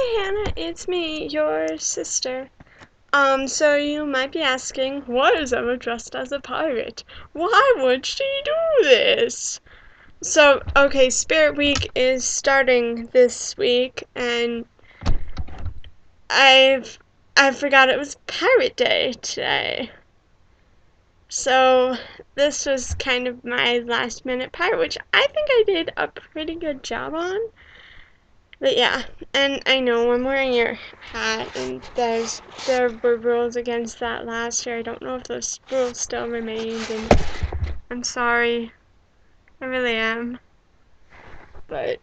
Hi Hannah, it's me, your sister. So you might be asking, why is Emma dressed as a pirate? Why would she do this? So, okay, Spirit Week is starting this week, and I forgot it was Pirate Day today. So, this was kind of my last minute pirate, which I think I did a pretty good job on. But yeah, and I know I'm wearing your hat, and there were rules against that last year. I don't know if those rules still remained, and I'm sorry. I really am. But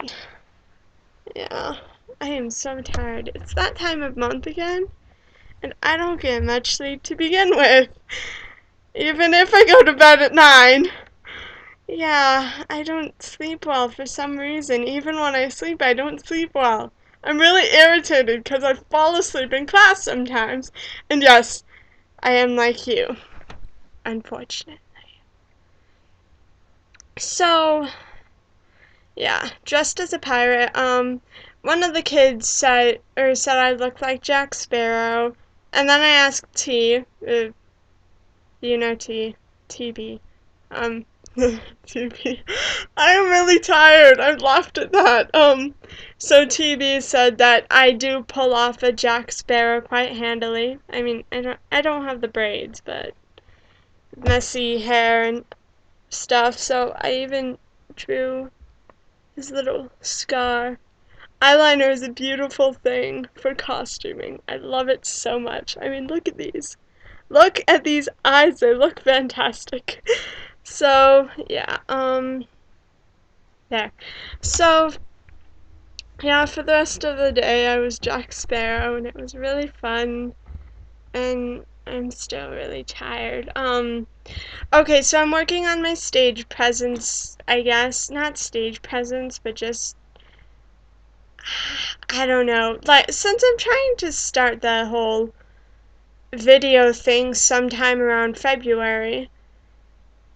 yeah, I am so tired. It's that time of month again, and I don't get much sleep to begin with. Even if I go to bed at 9. Yeah, I don't sleep well for some reason. Even when I sleep, I don't sleep well. I'm really irritated because I fall asleep in class sometimes. And yes, I am like you, unfortunately. So, yeah, dressed as a pirate. One of the kids said I looked like Jack Sparrow, and then I asked T, you know T, TB, TB. I am really tired. I've laughed at that. So TB said that I do pull off a Jack Sparrow quite handily. I mean, I don't have the braids, but messy hair and stuff. So I even drew his little scar. Eyeliner is a beautiful thing for costuming. I love it so much. I mean, look at these. Look at these eyes. They look fantastic. So, yeah, there. So, yeah, for the rest of the day, I was Jack Sparrow, and it was really fun, and I'm still really tired. Okay, so I'm working on my stage presence, I guess. Not stage presence, but just, I don't know. Like, since I'm trying to start the whole video thing sometime around February,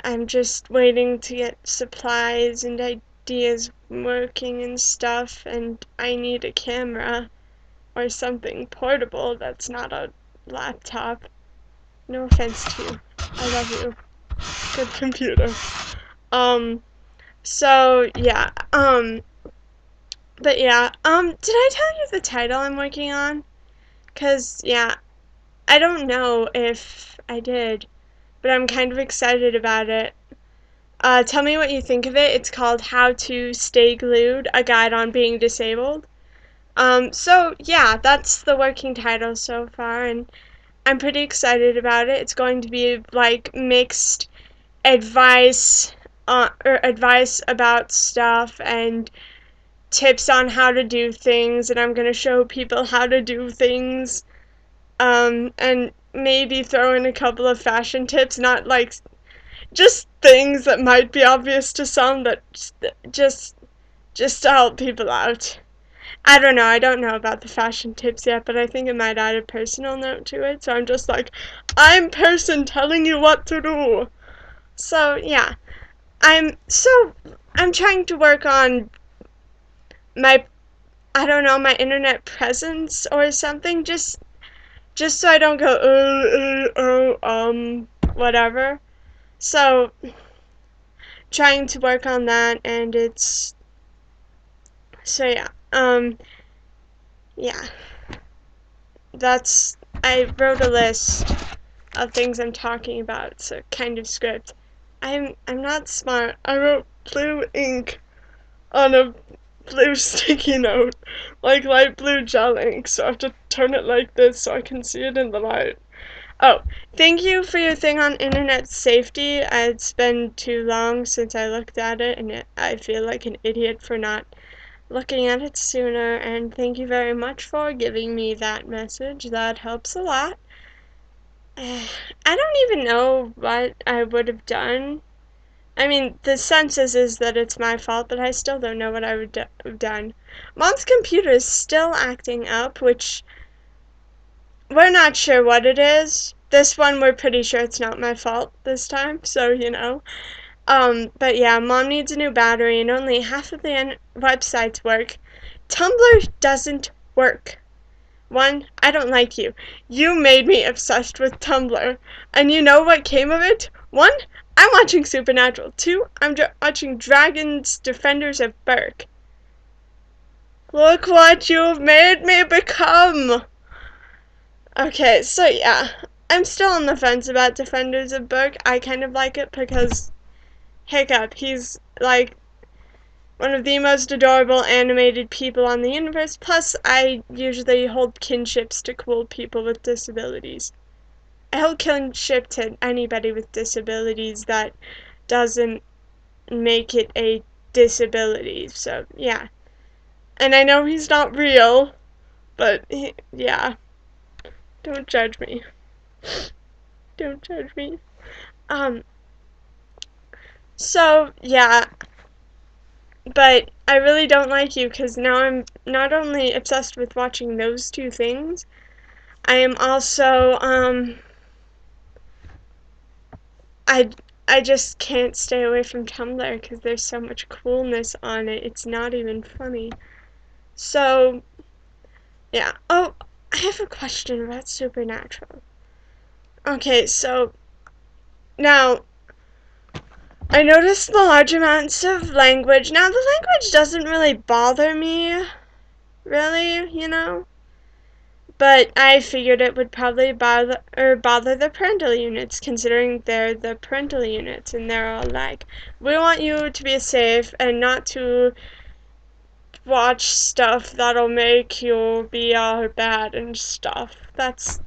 I'm just waiting to get supplies and ideas working and stuff, and I need a camera or something portable that's not a laptop. No offense to you. I love you. Good computer. So yeah, but yeah, did I tell you the title I'm working on? 'Cause yeah, I don't know if I did, but I'm kind of excited about it. Tell me what you think of it. It's called How to Stay Glued, A Guide on Being Disabled. So yeah, that's the working title so far, and I'm pretty excited about it. It's going to be like mixed advice, or advice about stuff and tips on how to do things, and I'm going to show people how to do things, and maybe throw in a couple of fashion tips, not like just things that might be obvious to some, that just just to help people out. I don't know. I don't know about the fashion tips yet, but I think it might add a personal note to it. So I'm just like, I'm person telling you what to do. So yeah, I'm trying to work on my, I don't know, my internet presence or something, just so I don't go whatever. So trying to work on that, and it's so yeah, yeah. I wrote a list of things I'm talking about. It's a kind of script. I'm not smart. I wrote blue ink on a blue sticky note, like light blue gel ink, so I have to turn it like this so I can see it in the light. Oh, thank you for your thing on internet safety. It's been too long since I looked at it, and I feel like an idiot for not looking at it sooner, and thank you very much for giving me that message. That helps a lot. I don't even know what I would have done. I mean, the census is that it's my fault, but I still don't know what I would have done. Mom's computer is still acting up, which we're not sure what it is. This one, we're pretty sure it's not my fault this time, so you know. But yeah, Mom needs a new battery, and only half of the websites work. Tumblr doesn't work. One, I don't like you. You made me obsessed with Tumblr. And you know what came of it? One, I'm watching Supernatural. Two, I'm watching Dragons Defenders of Berk. Look what you've made me become! Okay, so yeah. I'm still on the fence about Defenders of Berk. I kind of like it because Hiccup, he's like one of the most adorable animated people on the universe. Plus, I usually hold kinships to cool people with disabilities. I hold kinship to anybody with disabilities that doesn't make it a disability. So, yeah. And I know he's not real, but yeah. Don't judge me. Don't judge me. So, yeah. But I really don't like you because now I'm not only obsessed with watching those two things, I am also, I just can't stay away from Tumblr because there's so much coolness on it. It's not even funny. So, yeah. Oh, I have a question about Supernatural. Okay, so, now, I noticed the large amounts of language. Now, the language doesn't really bother me, really, you know? But I figured it would probably bother the parental units, considering they're the parental units, and they're all like, we want you to be safe and not to watch stuff that'll make you be all bad and stuff. That's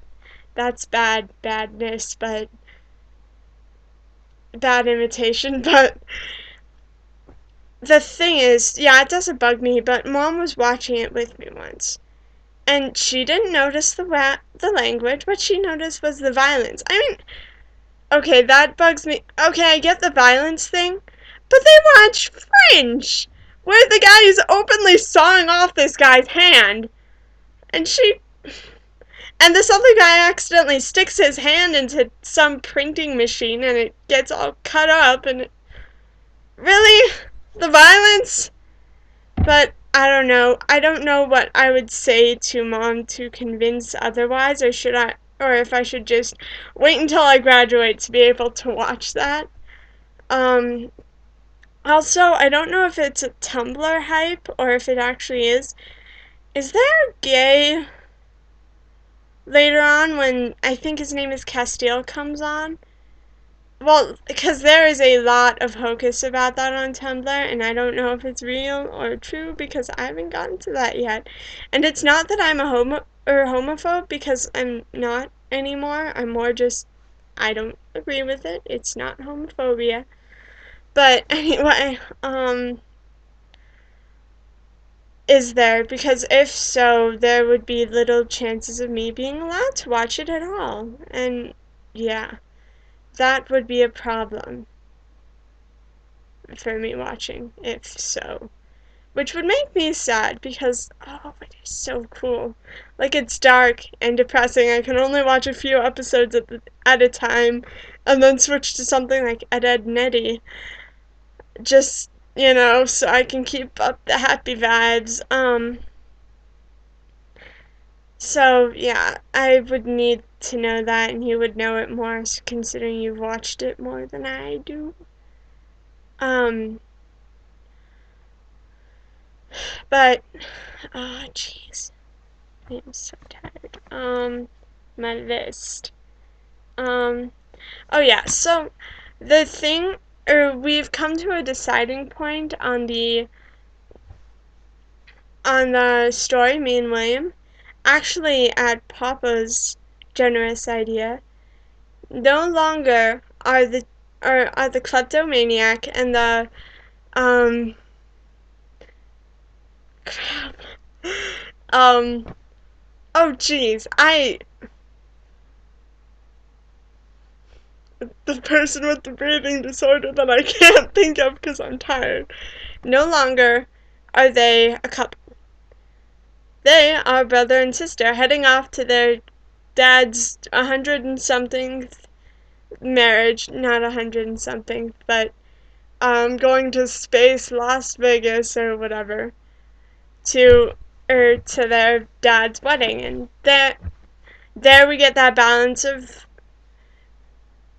badness, but bad imitation, but the thing is, yeah, it doesn't bug me, but Mom was watching it with me once. And she didn't notice the language. What she noticed was the violence. I mean, okay, that bugs me. Okay, I get the violence thing, but they watch Fringe, where the guy is openly sawing off this guy's hand, and this other guy accidentally sticks his hand into some printing machine, and it gets all cut up, and really? The violence? But I don't know. I don't know what I would say to Mom to convince otherwise, or if I should just wait until I graduate to be able to watch that. Also, I don't know if it's a Tumblr hype or if it actually is. Is there a gay later on when I think his name is Castile comes on? Well, because there is a lot of hocus about that on Tumblr, and I don't know if it's real or true because I haven't gotten to that yet. And it's not that I'm a homophobe because I'm not anymore. I'm more just I don't agree with it. It's not homophobia. But anyway, is there? Because if so, there would be little chances of me being allowed to watch it at all. And yeah. That would be a problem for me watching, if so. Which would make me sad because, oh, it is so cool. Like, it's dark and depressing. I can only watch a few episodes at a time and then switch to something like Ed, Edd n Eddy. Just, you know, so I can keep up the happy vibes. So, yeah, I would need to know that, and you would know it more, considering you've watched it more than I do. But, oh, jeez. I am so tired. My list. Oh yeah, so, we've come to a deciding point on the story, me and William. Actually, at Papa's generous idea, no longer are the kleptomaniac and the, crap. Oh jeez, the person with the breathing disorder that I can't think of because I'm tired. No longer are they a couple. They are brother and sister heading off to their dad's 100 and something marriage, not 100 and something, but going to space Las Vegas or whatever to to their dad's wedding, and there we get that balance of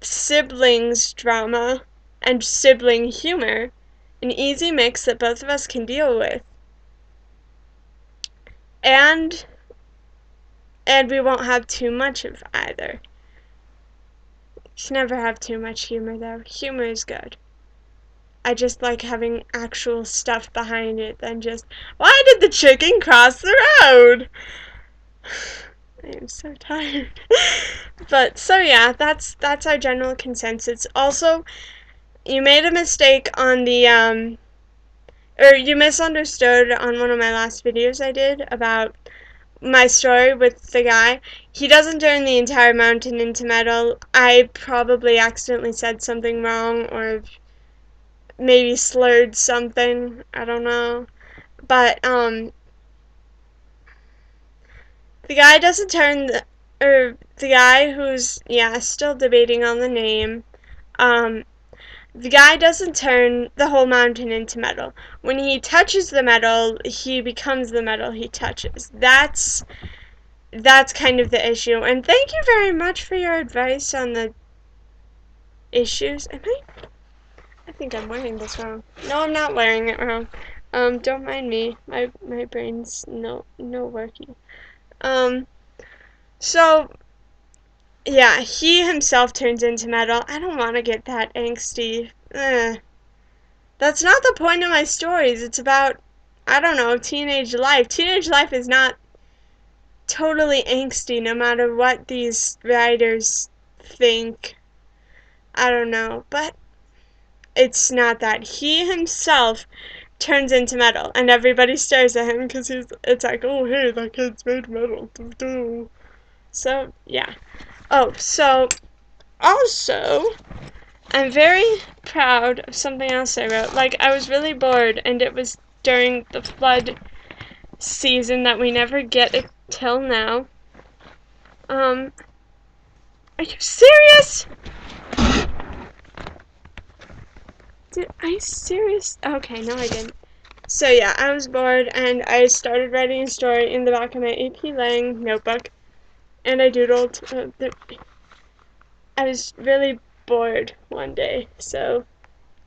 siblings drama and sibling humor, an easy mix that both of us can deal with. And we won't have too much of either. You should never have too much humor, though. Humor is good. I just like having actual stuff behind it than just, why did the chicken cross the road? I am so tired. But, so yeah, that's our general consensus. Also, you made a mistake on the, or you misunderstood on one of my last videos I did about my story with the guy. He doesn't turn the entire mountain into metal. I probably accidentally said something wrong, or maybe slurred something. I don't know. But, the guy doesn't turn the guy who's, yeah, still debating on the name, the guy doesn't turn the whole mountain into metal. When he touches the metal, he becomes the metal he touches. That's kind of the issue. And thank you very much for your advice on the issues. I think I'm wearing this wrong. No, I'm not wearing it wrong. Don't mind me. My brain's no working. So yeah, he himself turns into metal. I don't want to get that angsty. That's not the point of my stories. It's about, I don't know, teenage life. Teenage life is not totally angsty, no matter what these writers think. I don't know, but it's not that. He himself turns into metal, and everybody stares at him because it's like, oh, hey, that kid's made metal. So, yeah. Oh, so, also, I'm very proud of something else I wrote. Like, I was really bored, and it was during the flood season that we never get it till now. Are you serious? Are you serious? Okay, no I didn't. So yeah, I was bored, and I started writing a story in the back of my AP Lang notebook, and I doodled. I was really bored one day, so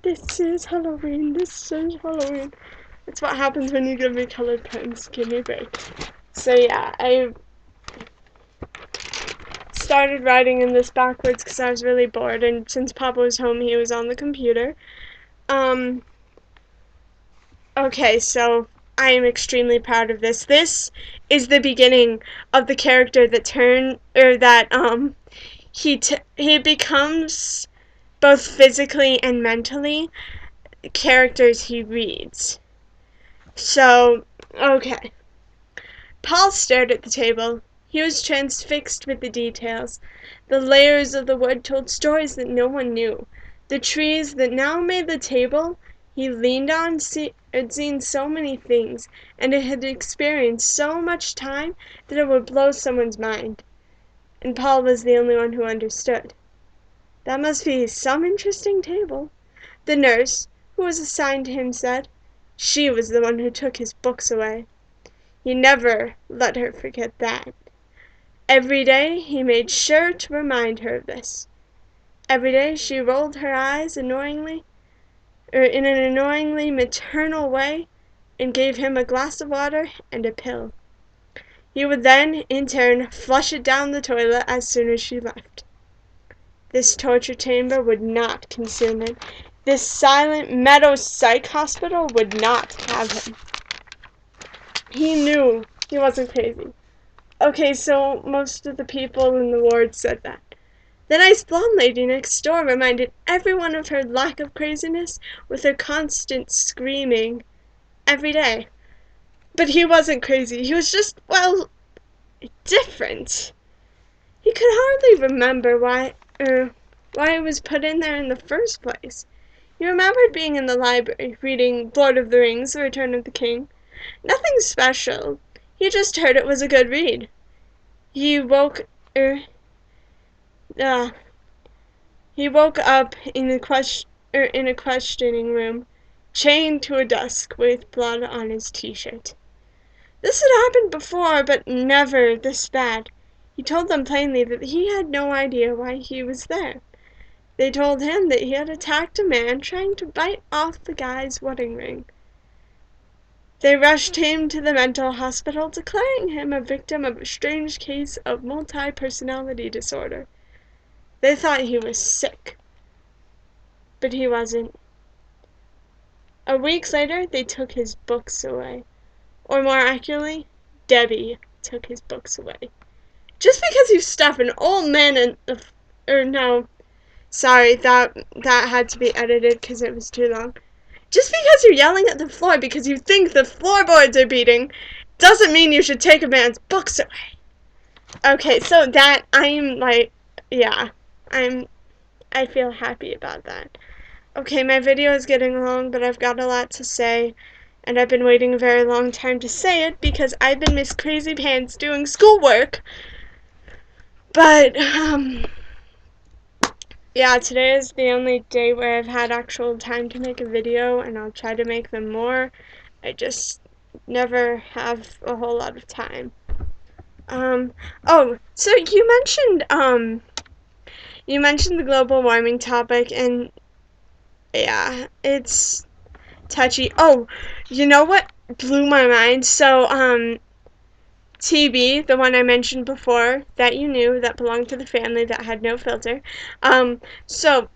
this is Halloween, It's what happens when you give me colored pens. Give me a break. So yeah, I started writing in this backwards because I was really bored, and since Papa was home, he was on the computer. Okay, so I am extremely proud of this. This is the beginning of the character he becomes both physically and mentally characters he reads. So, okay. Paul stared at the table. He was transfixed with the details. The layers of the wood told stories that no one knew. The trees that now made the table he leaned on had seen so many things, and it had experienced so much time that it would blow someone's mind. And Paul was the only one who understood. That must be some interesting table. The nurse, who was assigned to him, said. She was the one who took his books away. He never let her forget that. Every day he made sure to remind her of this. Every day she rolled her eyes annoyingly, or in an annoyingly maternal way, and gave him a glass of water and a pill. He would then, in turn, flush it down the toilet as soon as she left. This torture chamber would not consume him. This silent meadow psych hospital would not have him. He knew he wasn't crazy. Okay, so most of the people in the ward said that. The nice blonde lady next door reminded everyone of her lack of craziness with her constant screaming every day. But he wasn't crazy. He was just, well, different. He could hardly remember why it was put in there in the first place. He remembered being in the library, reading Lord of the Rings, The Return of the King. Nothing special. He just heard it was a good read. He woke up in a questioning room, chained to a desk with blood on his t-shirt. This had happened before, but never this bad. He told them plainly that he had no idea why he was there. They told him that he had attacked a man trying to bite off the guy's wedding ring. They rushed him to the mental hospital, declaring him a victim of a strange case of multi-personality disorder. They thought he was sick, but he wasn't. A week later, they took his books away. Or more accurately, Debbie took his books away. Just because you stuff an old man in the... no. Sorry, that had to be edited because it was too long. Just because you're yelling at the floor because you think the floorboards are beating doesn't mean you should take a man's books away. Okay, so that, I feel happy about that. Okay, my video is getting long, but I've got a lot to say, and I've been waiting a very long time to say it because I've been Miss Crazy Pants doing schoolwork. But, yeah, today is the only day where I've had actual time to make a video, and I'll try to make them more. I just never have a whole lot of time. Oh, so you mentioned the global warming topic, and yeah, it's touchy. Oh, you know what blew my mind? So, TB, the one I mentioned before, that you knew, that belonged to the family, that had no filter, so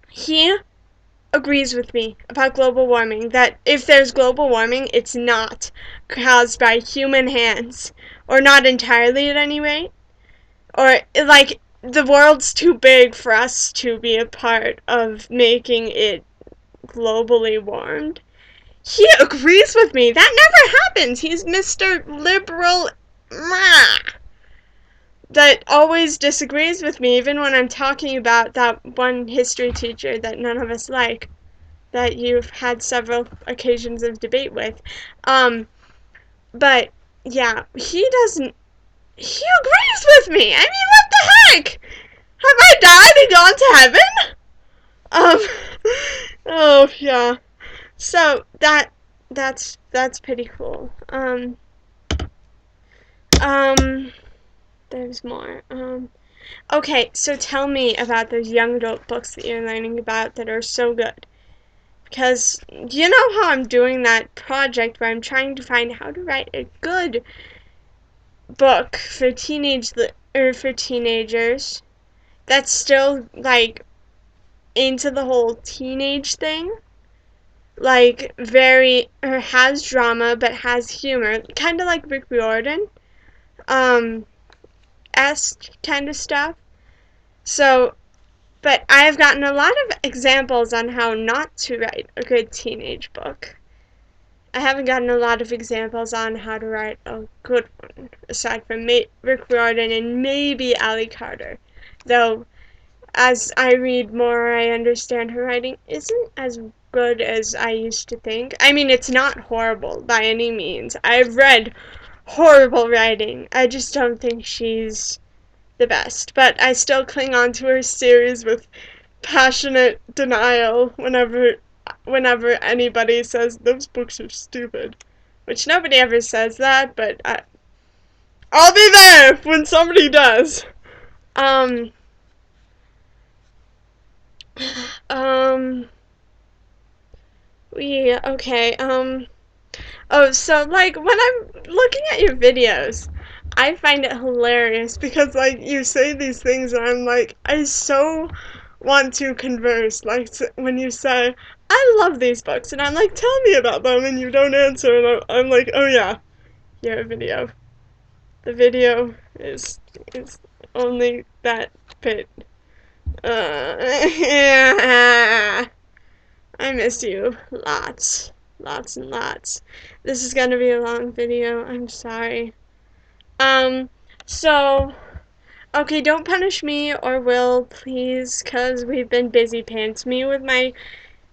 he agrees with me about global warming, that if there's global warming, it's not caused by human hands, or not entirely at any rate, or, like, the world's too big for us to be a part of making it globally warmed. He agrees with me. That never happens. He's Mr. Liberal that always disagrees with me, even when I'm talking about that one history teacher that none of us like, that you've had several occasions of debate with. But, yeah, he agrees with me. I mean, what the heck? Have I died and gone to heaven? Oh, yeah. So, that's pretty cool. There's more. Okay, so tell me about those young adult books that you're learning about that are so good. Because you know how I'm doing that project where I'm trying to find how to write a good book for teenagers that's still, like, into the whole teenage thing. Like, has drama, but has humor. Kind of like Rick Riordan. Esque kind of stuff. So, but I've gotten a lot of examples on how not to write a good teenage book. I haven't gotten a lot of examples on how to write a good one, aside from Rick Riordan and maybe Ally Carter. Though, as I read more, I understand her writing isn't as good as I used to think. I mean, it's not horrible by any means. I've read horrible writing. I just don't think she's the best. But I still cling on to her series with passionate denial whenever anybody says those books are stupid. Which nobody ever says that, but I'll be there when somebody does. Yeah, okay, oh, so, like, when I'm looking at your videos, I find it hilarious because, like, you say these things and I'm like, I so want to converse, like, when you say, I love these books, and I'm like, tell me about them, and you don't answer, and I'm like, oh yeah, your video. The video is only that bit. Yeah. I miss you. Lots and lots. This is gonna be a long video. I'm sorry. So, okay, don't punish me or Will, please, because we've been busy pants. Me with my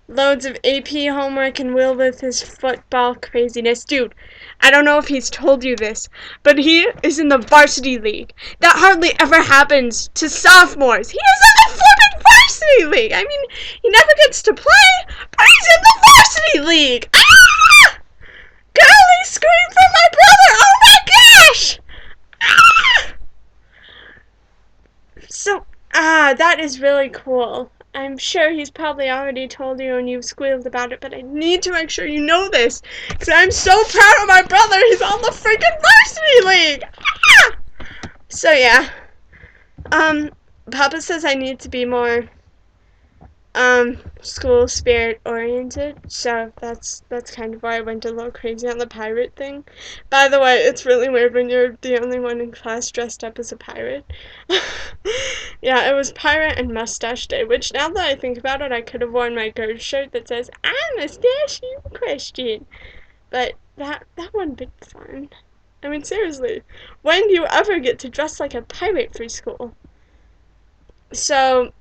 loads of AP homework and Will with his football craziness. Dude, I don't know if he's told you this, but he is in the varsity league. That hardly ever happens to sophomores. He is in the flippin' varsity league. I mean, he never gets to play, but he's in the varsity league. Ah! Golly me scream for my brother! Oh my gosh! Ah! So, that is really cool. I'm sure he's probably already told you and you've squealed about it, but I need to make sure you know this, because I'm so proud of my brother. He's on the freaking varsity league! Ah! So, yeah. Papa says I need to be more school spirit oriented, so that's kind of why I went a little crazy on the pirate thing. By the way, it's really weird when you're the only one in class dressed up as a pirate. Yeah, it was pirate and mustache day, which now that I think about it, I could have worn my GERD shirt that says I'm a statue question. But that wouldn't be fun. I mean, seriously, when do you ever get to dress like a pirate for school? So,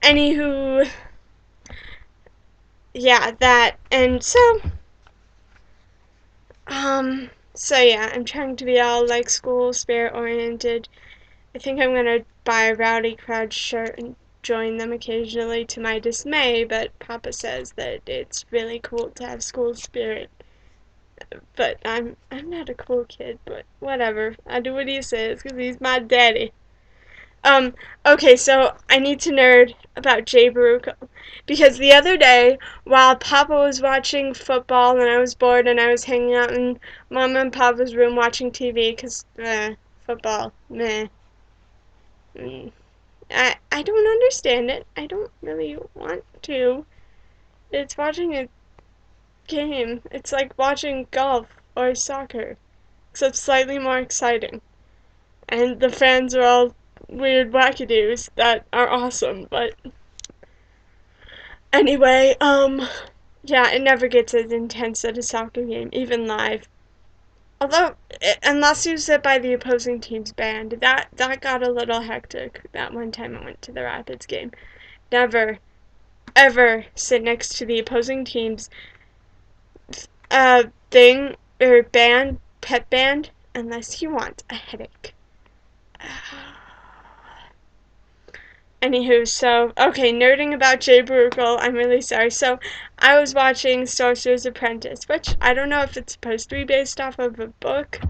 anywho, yeah, that, and so yeah, I'm trying to be all, like, school spirit oriented. I think I'm gonna buy a Rowdy Crowd shirt and join them occasionally to my dismay, but Papa says that it's really cool to have school spirit. But I'm not a cool kid, but whatever. I do what he says, because he's my daddy. Um, okay, so I need to nerd about Jay Baruchel. Because the other day, while Papa was watching football and I was bored and I was hanging out in Mama and Papa's room watching TV, because, football, meh. I don't understand it. I don't really want to. It's watching a game. It's like watching golf or soccer, except slightly more exciting. And the fans are all weird wackadoos that are awesome, but anyway, yeah, it never gets as intense at a soccer game, even live. Although, unless you sit by the opposing team's band, that got a little hectic that one time I went to the Rapids game. Never, ever sit next to the opposing team's thing or band, pet band, unless you want a headache. Anywho, so, okay, nerding about Jay Baruchel, I'm really sorry. So, I was watching Sorcerer's Apprentice, which I don't know if it's supposed to be based off of a book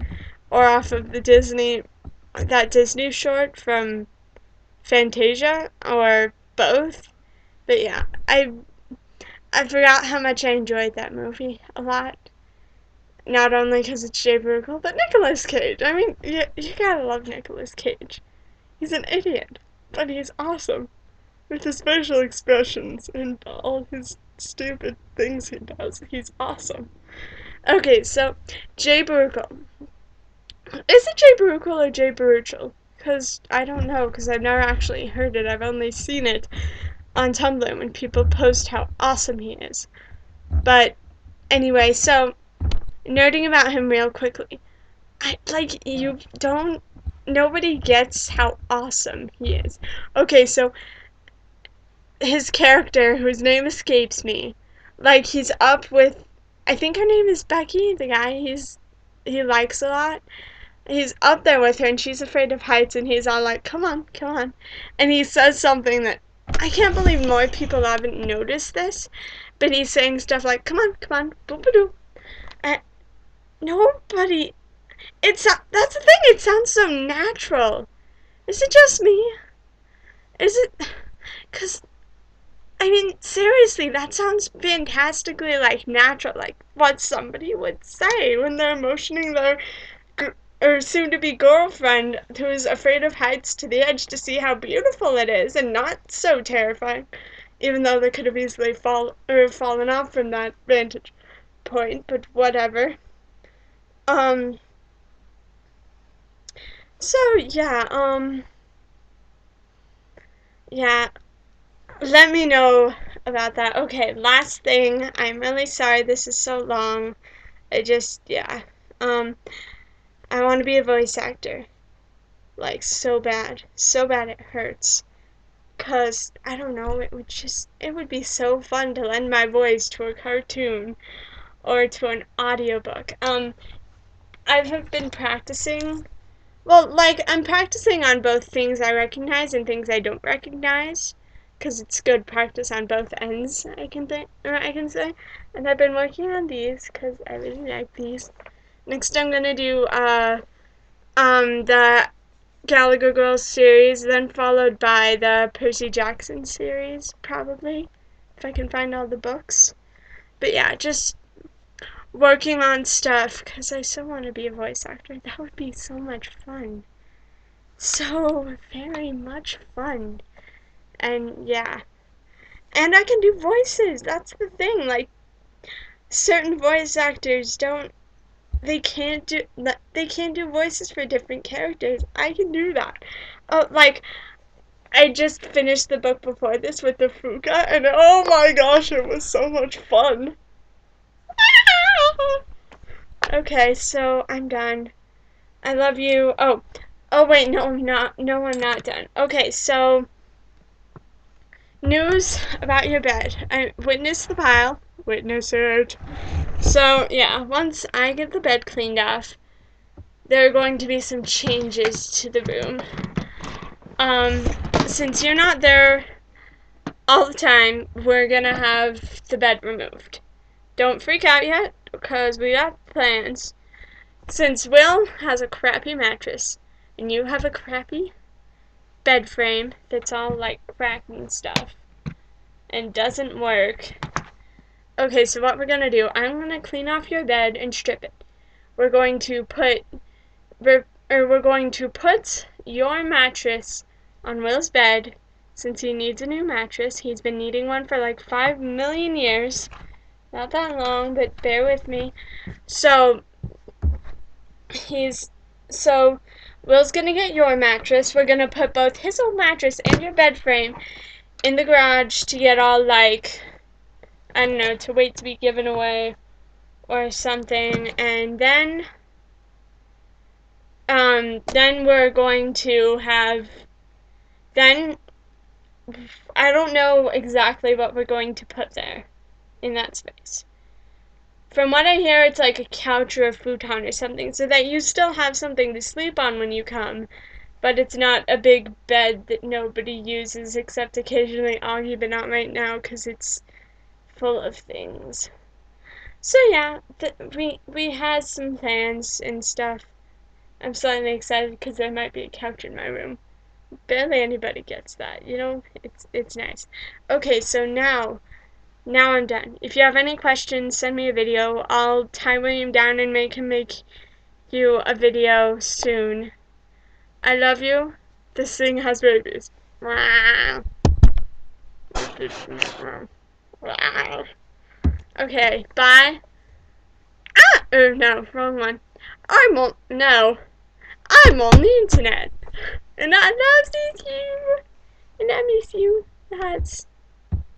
or off of that Disney short from Fantasia, or both. But yeah, I forgot how much I enjoyed that movie a lot. Not only because it's Jay Baruchel, but Nicolas Cage. I mean, you gotta love Nicolas Cage. He's an idiot, but he's awesome with his facial expressions and all his stupid things he does. He's awesome. Okay, so Jay Baruchel. Is it Jay Baruchel or Jay Baruchel? Because I don't know, because I've never actually heard it. I've only seen it on Tumblr when people post how awesome he is. But anyway, so nerding about him real quickly. Nobody gets how awesome he is. Okay, so his character, whose name escapes me, like, he's up with, I think her name is Becky, the guy he likes a lot. He's up there with her and she's afraid of heights and he's all like, come on, come on. And he says something that I can't believe more people haven't noticed this, but he's saying stuff like, come on, boop-a-doo. And nobody, that's the thing, it sounds so natural. Is it just me? Is it, cause, I mean, seriously, that sounds fantastically, like, natural, like what somebody would say when they're motioning their or soon-to-be girlfriend who is afraid of heights to the edge to see how beautiful it is and not so terrifying, even though they could have easily fallen off from that vantage point, but whatever. Um, so yeah, let me know about that. Okay, last thing, I'm really sorry this is so long. Um, I want to be a voice actor. Like, so bad. So bad it hurts. 'Cause, I don't know, it would be so fun to lend my voice to a cartoon or to an audiobook. I've been practicing. Well, like, I'm practicing on both things I recognize and things I don't recognize. because it's good practice on both ends, I can say. And I've been working on these because I really like these. Next I'm gonna do the Gallagher Girls series, then followed by the Percy Jackson series, probably, if I can find all the books. But yeah, just working on stuff because I so want to be a voice actor. That would be so much fun. So very much fun. And yeah. And I can do voices. That's the thing. Like, certain voice actors they can't do voices for different characters. I can do that. Like, I just finished the book before this with the Fuka, and oh my gosh, it was so much fun. Okay, so I'm done. I love you. Oh wait, no, I'm not. No, I'm not done. Okay, so news about your bed. I witnessed the pile. Witness it. So yeah, once I get the bed cleaned off, there are going to be some changes to the room. Since you're not there all the time, we're gonna have the bed removed. Don't freak out yet, because we got plans. Since Will has a crappy mattress, and you have a crappy bed frame that's all like cracked and stuff, and doesn't work. Okay, so what we're gonna do, I'm gonna clean off your bed and strip it. We're going to put your mattress on Will's bed, since he needs a new mattress. He's been needing one for like 5 million years. Not that long, but bear with me. So Will's gonna get your mattress. We're gonna put both his old mattress and your bed frame in the garage to get all like, I don't know, to wait to be given away or something. And then we're going to have, then I don't know exactly what we're going to put there in that space. From what I hear, it's like a couch or a futon or something, so that you still have something to sleep on when you come, but it's not a big bed that nobody uses except occasionally Augie, but not right now because it's full of things. So yeah, we had some plans and stuff. I'm slightly excited because there might be a couch in my room. Barely anybody gets that, you know? It's nice. Okay, so now I'm done. If you have any questions, send me a video. I'll tie William down and make him make you a video soon. I love you. This thing has babies. Okay, bye. Oh no, wrong one. I'm on the internet. And I love you. And I miss you. That's